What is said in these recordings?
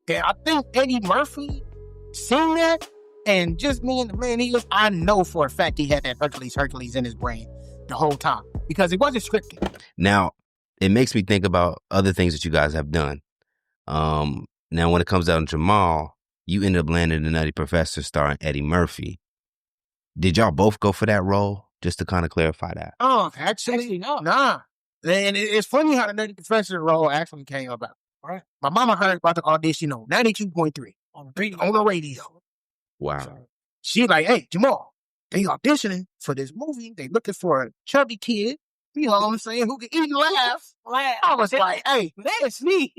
And I think Eddie Murphy seen that, and just me and the man, I know for a fact he had that Hercules in his brain the whole time because it wasn't scripted. Now, it makes me think about other things that you guys have done. Now, when it comes down to Jamal, you ended up landing the Nutty Professor starring Eddie Murphy. Did y'all both go for that role? Just to kind of clarify that. Oh, actually, no. Nah. And it's funny how the Nutty Professor role actually came about. Right? My mama heard about the audition on 92.3 on the radio. Wow. So she like, hey, Jamal, they auditioning for this movie. They looking for a chubby kid, you know what I'm saying, who can eat and laugh. I was like, hey, that's me.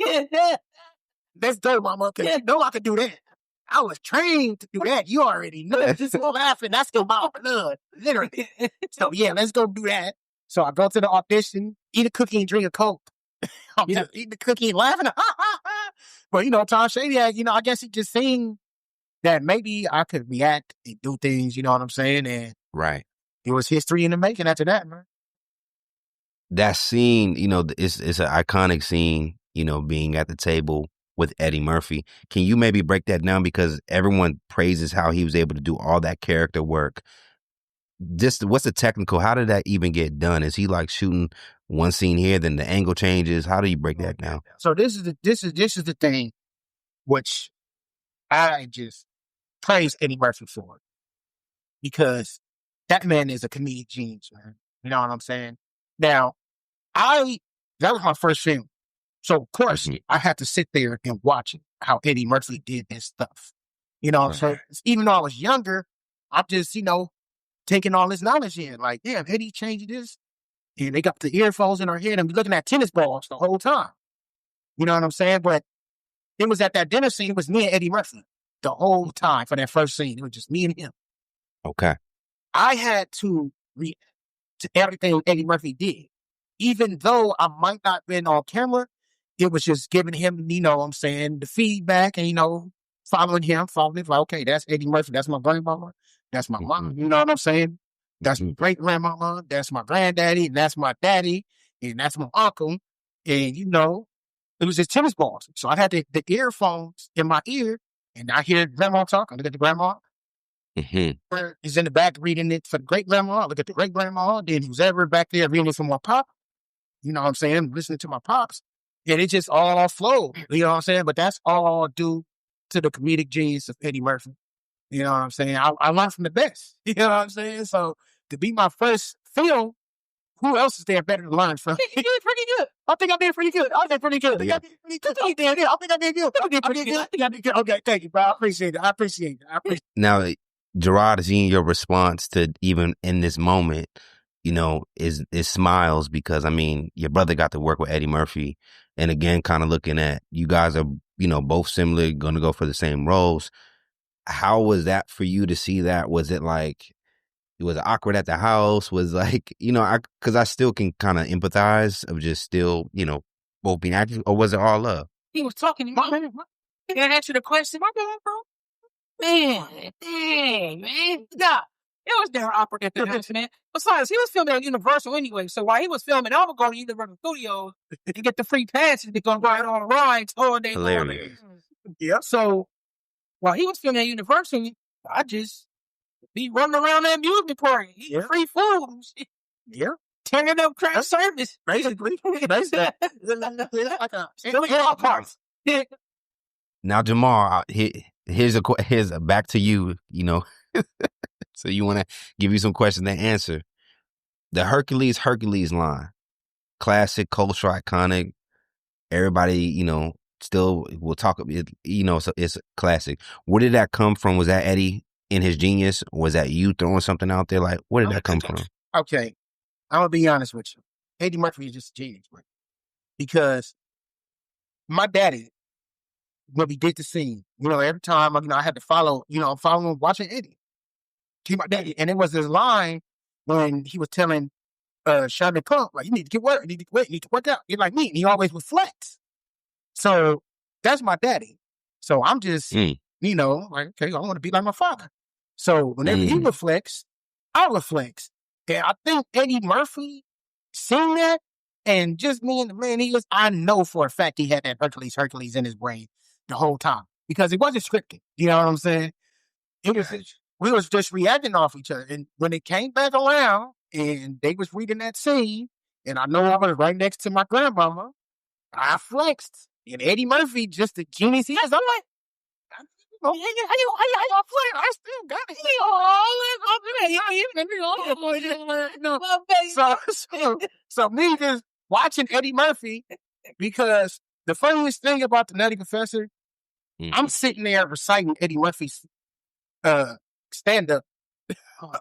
Let's go, mama. Cause you know I could do that. I was trained to do that. You already know. Just laughing. That's in my blood. Literally. So yeah, let's go do that. So I go to the audition, eat a cookie and drink a Coke. I'm just eating the cookie and laughing. But you know, Tom Shady, I guess he just seen that maybe I could react and do things, you know what I'm saying? And right. It was history in the making after that, man. That scene, it's an iconic scene, being at the table with Eddie Murphy. Can you maybe break that down? Because everyone praises how he was able to do all that character work. Just what's the technical? How did that even get done? Is he like shooting one scene here, then the angle changes? How do you break that down? So this is the thing, which I just praise Eddie Murphy for, because that man is a comedic genius, man. You know what I'm saying? Now, that was my first film. So, of course, I had to sit there and watch how Eddie Murphy did his stuff. You know, so even though I was younger, I'm just, taking all this knowledge in. Like, damn, Eddie changed this. And they got the earphones in our head and we looking at tennis balls the whole time. You know what I'm saying? But it was at that dinner scene, it was me and Eddie Murphy the whole time for that first scene. It was just me and him. Okay. I had to react to everything Eddie Murphy did. Even though I might not have been on camera, it was just giving him, the feedback and, following him, like, okay, that's Eddie Murphy. That's my grandmama. That's my mom. You know what I'm saying? That's my great grandmama. That's my granddaddy. And that's my daddy. And that's my uncle. And, it was just tennis balls. So I had the earphones in my ear and I hear grandma talk. I look at the grandma. He's in the back reading it for the great grandma. I look at the great grandma. Then who's ever back there reading it for my pop. You know what I'm saying? Listening to my pops. And it just all flowed. You know what I'm saying? But that's all due to the comedic genius of Eddie Murphy. You know what I'm saying? I learned from the best. You know what I'm saying? So to be my first film, who else is there better to learn from? You did pretty good. I think I did pretty good. I did pretty good. Yeah. I think I did good. I did pretty good. Okay, thank you, bro. I appreciate it. Now, Gerard, seeing your response to even in this moment, is smiles because, your brother got to work with Eddie Murphy. And again, kind of looking at you guys are, both similar, going to go for the same roles. How was that for you to see that? Was it like, was it awkward at the house? Was like, because I still can kind of empathize of just still, both being actors, or was it all love? He was talking to me. Can I answer the question? My bad, bro. Man, dang, man. Nah, it was never awkward at the house, man. Besides, he was filming at Universal anyway. So while he was filming, I would go to Universal Studios to get the free passes to go ride on the rides all day long. Hilarious. Yeah. So while he was filming at Universal, I just be running around that amusement park, eating free food and shit. Yeah. Turning up craft service. Basically. Like still in all parts. Now, Jamal, here's a back to you, So you want to give you some questions to answer. The Hercules Hercules line, classic, cultural, iconic. Everybody, still will talk. So it's a classic. Where did that come from? Was that Eddie in his genius? Or was that you throwing something out there? Like, where did that come from? Okay, I'm gonna be honest with you. Eddie Murphy is just a genius, man. Because my daddy, when we did the scene, every time I had to follow him watching Eddie. He my daddy, and it was this line when he was telling Shabby Pump, like, you need to get work, you need to work out. You're like me, and he always would flex. So that's my daddy. So I'm just, like, okay, I want to be like my father. So whenever he would flex, I would flex. And I think Eddie Murphy seen that, and just me and the man, I know for a fact he had that Hercules in his brain the whole time because it wasn't scripted. You know what I'm saying? It was, we was just reacting off each other. And when it came back around and they was reading that scene, and I know I was right next to my grandmama, I flexed. And Eddie Murphy, just the genius he is, I'm like, how you flex? I still got it. So me just watching Eddie Murphy, because the funniest thing about the Nutty Professor, I'm sitting there reciting Eddie Murphy's stand up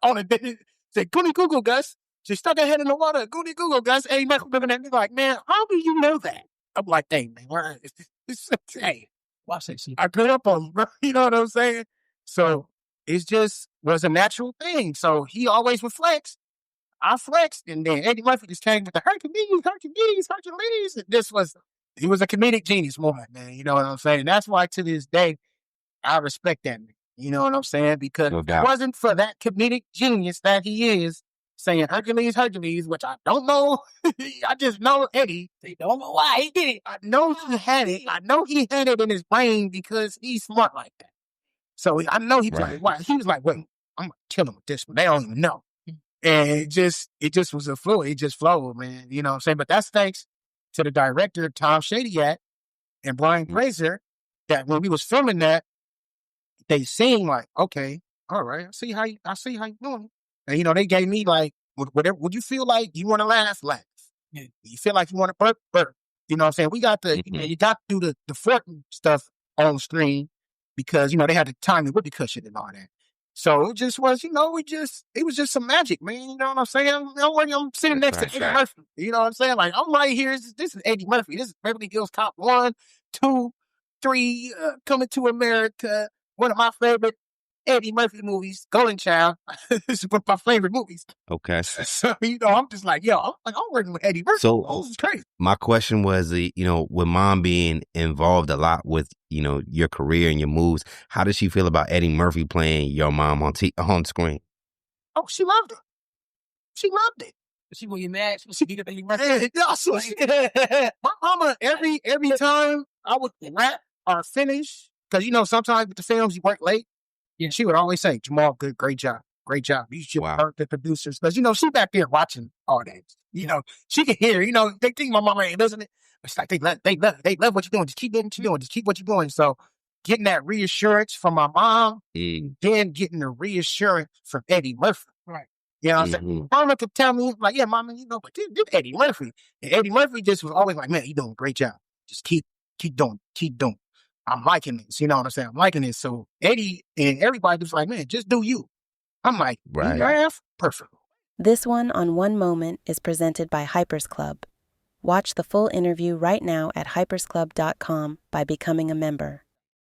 on a day. Say, Goody Google, Gus. She stuck her head in the water. Goody Google, Gus. Eddie Murphy looking at me like, man, how do you know that? I'm like, hey, man, hey, watch that shit. I grew up on, you know what I'm saying? So it just was a natural thing. So he always would flex. I flexed, and then Eddie Murphy just came with the Hercules. And he was a comedic genius moment, man. You know what I'm saying? And that's why to this day, I respect that man. You know what I'm saying? Because if it wasn't for that comedic genius that he is, saying Hercules, which I don't know. I just know Eddie. They don't know why he did it. I know he had it. I know he had it in his brain because he's smart like that. So I know he was like, why? He was like, wait, I'm going to kill him with this one. They don't even know. And it just was a flow. It just flowed, man. You know what I'm saying? But that's thanks to the director, Tom Shadyac and Brian Fraser, that when we was filming that, they seemed like, okay, all right, I see how you doing. And, you know, they gave me like, whatever, would you feel like you want to laugh? Yeah. You feel like you want to burp. You know what I'm saying? We got you got to do the forking stuff on screen because, you know, they had to time it with the cushion and all that. So it just was, you know, it was just some magic, man. You know what I'm saying? I'm sitting next to Eddie Murphy. You know what I'm saying? Like, I'm right here. This is Eddie Murphy. This is Beverly Hills Cop 1, 2, 3, Coming to America. One of my favorite Eddie Murphy movies, Golden Child. This is one of my favorite movies. Okay. So, you know, I'm just like, yo, I'm working with Eddie Murphy. So, this is crazy. My question was, you know, with mom being involved a lot with, you know, your career and your moves, how does she feel about Eddie Murphy playing your mom on screen? Oh, she loved it. She loved it. She gonna get mad. She beat up Eddie Murphy. My mama, every time I would rap or finish, because, you know, sometimes with the films you work late. Yeah. She would always say, Jamal, great job. You should hurt the producers. Because, you know, she back there watching all that. You know, she can hear, you know, they think my mama ain't listening. It's like, they love what you're doing. Just keep doing what you're doing. Just keep what you're doing. So getting that reassurance from my mom, then getting the reassurance from Eddie Murphy. Right. You know what I'm saying? Mama could tell me, like, yeah, mama, you know, but this Eddie Murphy. And Eddie Murphy just was always like, man, you're doing a great job. Just keep doing. I'm liking this. You know what I'm saying? I'm liking this. So Eddie and everybody was like, man, just do you. I'm like, you laugh? Perfect. This one on One Moment is presented by Hypers Club. Watch the full interview right now at hypersclub.com by becoming a member.